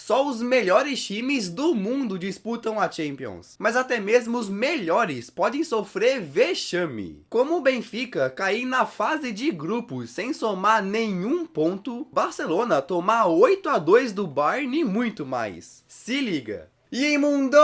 Só os melhores times do mundo disputam a Champions, mas até mesmo os melhores podem sofrer vexame. Como o Benfica cair na fase de grupos sem somar nenhum ponto, Barcelona tomar 8-2 do Bayern e muito mais. Se liga! E aí, mundo!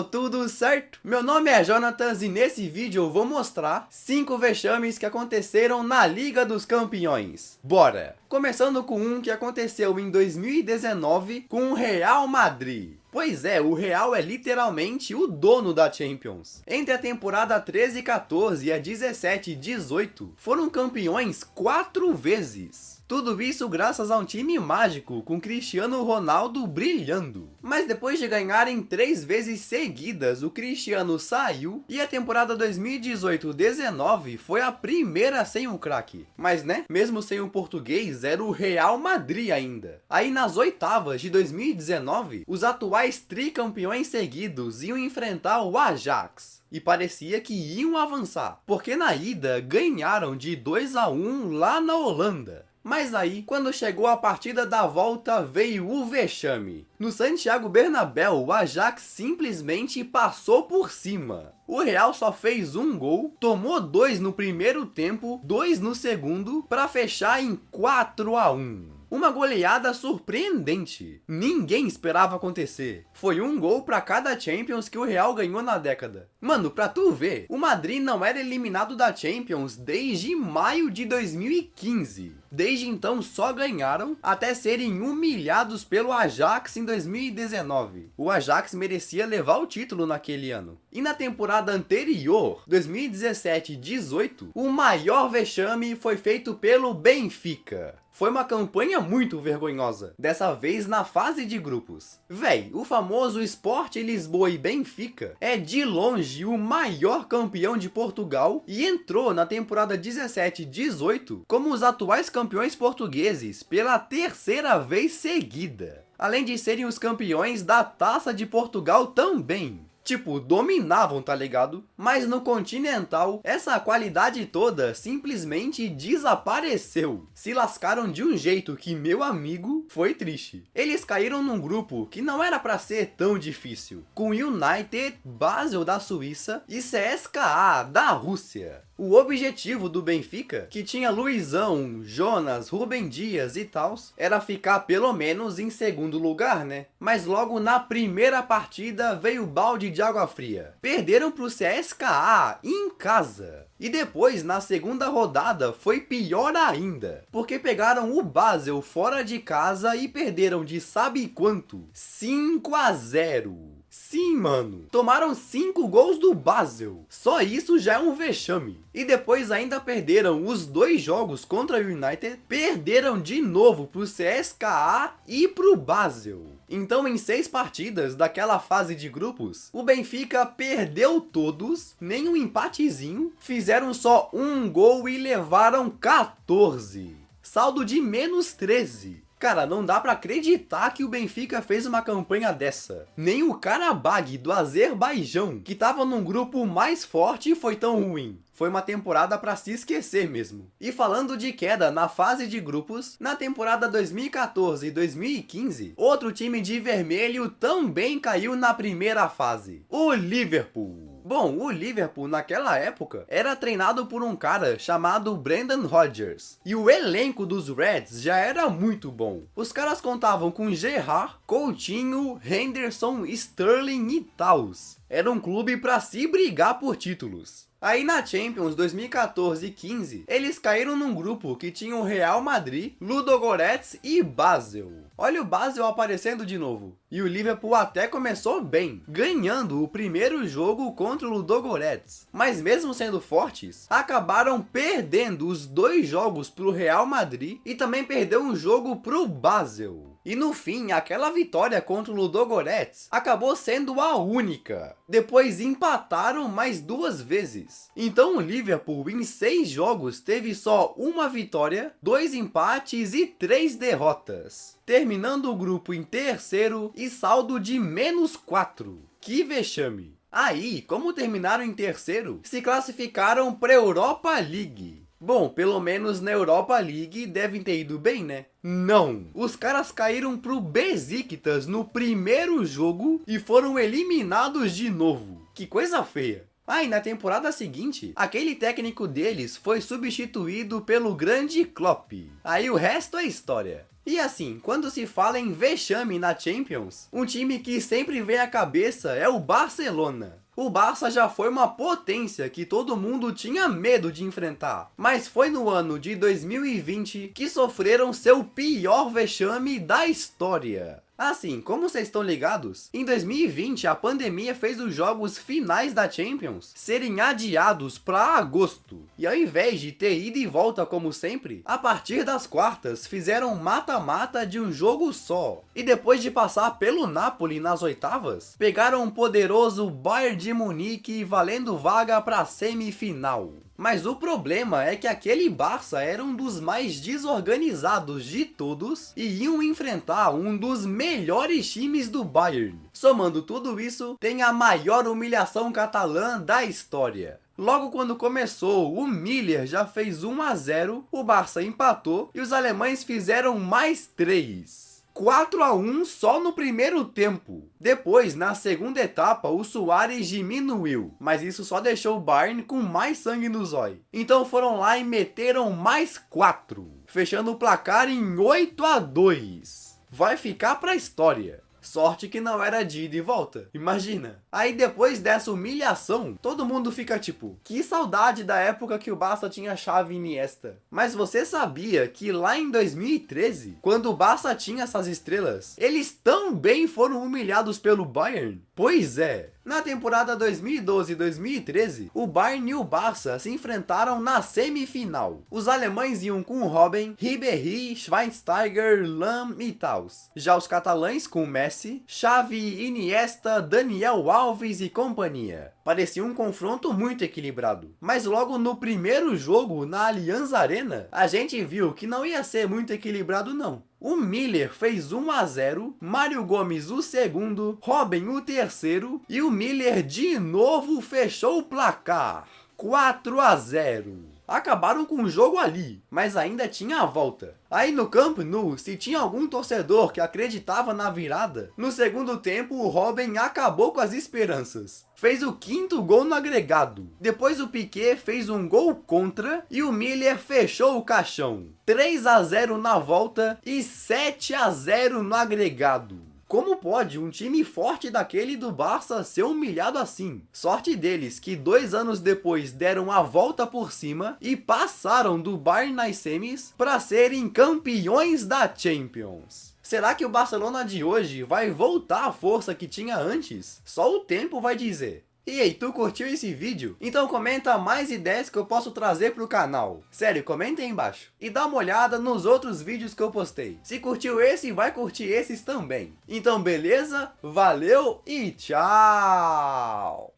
Tudo certo? Meu nome é Jonatas e nesse vídeo eu vou mostrar 5 vexames que aconteceram na Liga dos Campeões. Bora! Começando com um que aconteceu em 2019 com o Real Madrid. Pois é, o Real é literalmente o dono da Champions. Entre a temporada 13-14 e a 17-18, foram campeões 4 vezes. Tudo isso graças a um time mágico, com Cristiano Ronaldo brilhando. Mas depois de ganharem 3 vezes seguidas, o Cristiano saiu e a temporada 2018-19 foi a primeira sem um craque. Mas né, mesmo sem um português, era o Real Madrid ainda. Aí nas oitavas de 2019, os atuais tricampeões seguidos iam enfrentar o Ajax. E parecia que iam avançar, porque na ida ganharam de 2-1 lá na Holanda. Mas aí, quando chegou a partida da volta, veio o vexame. No Santiago Bernabéu, o Ajax simplesmente passou por cima. O Real só fez um gol, tomou 2 no primeiro tempo, 2 no segundo, para fechar em 4-1. Uma goleada surpreendente. Ninguém esperava acontecer. Foi um gol para cada Champions que o Real ganhou na década. Mano, pra tu ver, o Madrid não era eliminado da Champions desde maio de 2015. Desde então só ganharam até serem humilhados pelo Ajax em 2019. O Ajax merecia levar o título naquele ano. E na temporada anterior, 2017-18, o maior vexame foi feito pelo Benfica. Foi uma campanha muito vergonhosa, dessa vez na fase de grupos. Véi, o famoso Sport Lisboa e Benfica é de longe o maior campeão de Portugal e entrou na temporada 17-18 como os atuais campeões portugueses pela 3ª vez seguida. Além de serem os campeões da Taça de Portugal também. Tipo, dominavam, tá ligado? Mas no Continental, essa qualidade toda simplesmente desapareceu. Se lascaram de um jeito que, meu amigo, foi triste. Eles caíram num grupo que não era pra ser tão difícil, com United, Basel da Suíça e CSKA da Rússia. O objetivo do Benfica, que tinha Luizão, Jonas, Rubem Dias e tals, era ficar pelo menos em segundo lugar, né? Mas logo na primeira partida veio o balde de água fria. Perderam pro CSKA em casa. E depois, na segunda rodada, foi pior ainda, porque pegaram o Basel fora de casa e perderam de sabe quanto? 5-0. Sim, mano. Tomaram 5 gols do Basel. Só isso já é um vexame. E depois ainda perderam os 2 jogos contra o United. Perderam de novo pro CSKA e pro Basel. Então em 6 partidas daquela fase de grupos, o Benfica perdeu todos, nem um empatezinho. Fizeram só um gol e levaram 14. Saldo de menos 13. Cara, não dá pra acreditar que o Benfica fez uma campanha dessa. Nem o Karabag do Azerbaijão, que tava num grupo mais forte, foi tão ruim. Foi uma temporada pra se esquecer mesmo. E falando de queda na fase de grupos, na temporada 2014 e 2015, outro time de vermelho também caiu na primeira fase. O Liverpool. Bom, o Liverpool naquela época era treinado por um cara chamado Brendan Rodgers. E o elenco dos Reds já era muito bom. Os caras contavam com Gerrard, Coutinho, Henderson, Sterling e tals. Era um clube pra se brigar por títulos. Aí na Champions 2014 e 15, eles caíram num grupo que tinha o Real Madrid, Ludogorets e Basel. Olha o Basel aparecendo de novo. E o Liverpool até começou bem, ganhando o primeiro jogo contra o Ludogorets. Mas mesmo sendo fortes, acabaram perdendo os 2 jogos pro Real Madrid e também perdeu um jogo pro Basel. E no fim, aquela vitória contra o Ludogorets acabou sendo a única. Depois empataram mais 2 vezes. Então o Liverpool em 6 jogos teve só uma vitória, 2 empates e 3 derrotas. Terminando o grupo em terceiro e saldo de menos 4. Que vexame! Aí, como terminaram em terceiro, se classificaram para a Europa League. Bom, pelo menos na Europa League devem ter ido bem, né? Não! Os caras caíram pro Besiktas no primeiro jogo e foram eliminados de novo. Que coisa feia! Ah, e na temporada seguinte, aquele técnico deles foi substituído pelo grande Klopp. Aí o resto é história. E assim, quando se fala em vexame na Champions, um time que sempre vem à cabeça é o Barcelona. O Barça já foi uma potência que todo mundo tinha medo de enfrentar, mas foi no ano de 2020 que sofreram seu pior vexame da história. Assim, como vocês estão ligados, em 2020 a pandemia fez os jogos finais da Champions serem adiados para agosto. E ao invés de ter ida e volta como sempre, a partir das quartas fizeram mata-mata de um jogo só. E depois de passar pelo Napoli nas oitavas, pegaram um poderoso Bayern de Munique valendo vaga para a semifinal. Mas o problema é que aquele Barça era um dos mais desorganizados de todos e iam enfrentar um dos melhores times do Bayern. Somando tudo isso, tem a maior humilhação catalã da história. Logo quando começou, o Miller já fez 1-0, o Barça empatou e os alemães fizeram mais 3. 4-1 só no primeiro tempo. Depois, na segunda etapa, o Suárez diminuiu, mas isso só deixou o Bayern com mais sangue no zóio. Então foram lá e meteram mais 4, fechando o placar em 8-2. Vai ficar pra história. Sorte que não era de ida e volta, imagina. Aí depois dessa humilhação, todo mundo fica tipo, que saudade da época que o Barça tinha Xavi e Iniesta. Mas você sabia que lá em 2013, quando o Barça tinha essas estrelas, eles também foram humilhados pelo Bayern? Pois é. Na temporada 2012-2013, o Bayern e o Barça se enfrentaram na semifinal. Os alemães iam com Robben, Ribéry, Schweinsteiger, Lahm e Taus. Já os catalães com Messi, Xavi, Iniesta, Daniel Alves e companhia. Parecia um confronto muito equilibrado. Mas logo no primeiro jogo, na Allianz Arena, a gente viu que não ia ser muito equilibrado não. O Miller fez 1-0, Mário Gomes o segundo, Robben o terceiro e o Miller de novo fechou o placar. 4-0. Acabaram com o jogo ali, mas ainda tinha a volta. Aí no Camp Nou, se tinha algum torcedor que acreditava na virada, no segundo tempo o Robben acabou com as esperanças. Fez o 5º gol no agregado. Depois o Piqué fez um gol contra e o Miller fechou o caixão. 3-0 na volta e 7-0 no agregado. Como pode um time forte daquele do Barça ser humilhado assim? Sorte deles que 2 anos depois deram a volta por cima e passaram do Bayern nas semis para serem campeões da Champions. Será que o Barcelona de hoje vai voltar à força que tinha antes? Só o tempo vai dizer. E aí, tu curtiu esse vídeo? Então comenta mais ideias que eu posso trazer pro canal. Sério, comenta aí embaixo. E dá uma olhada nos outros vídeos que eu postei. Se curtiu esse, vai curtir esses também. Então beleza? Valeu e tchau!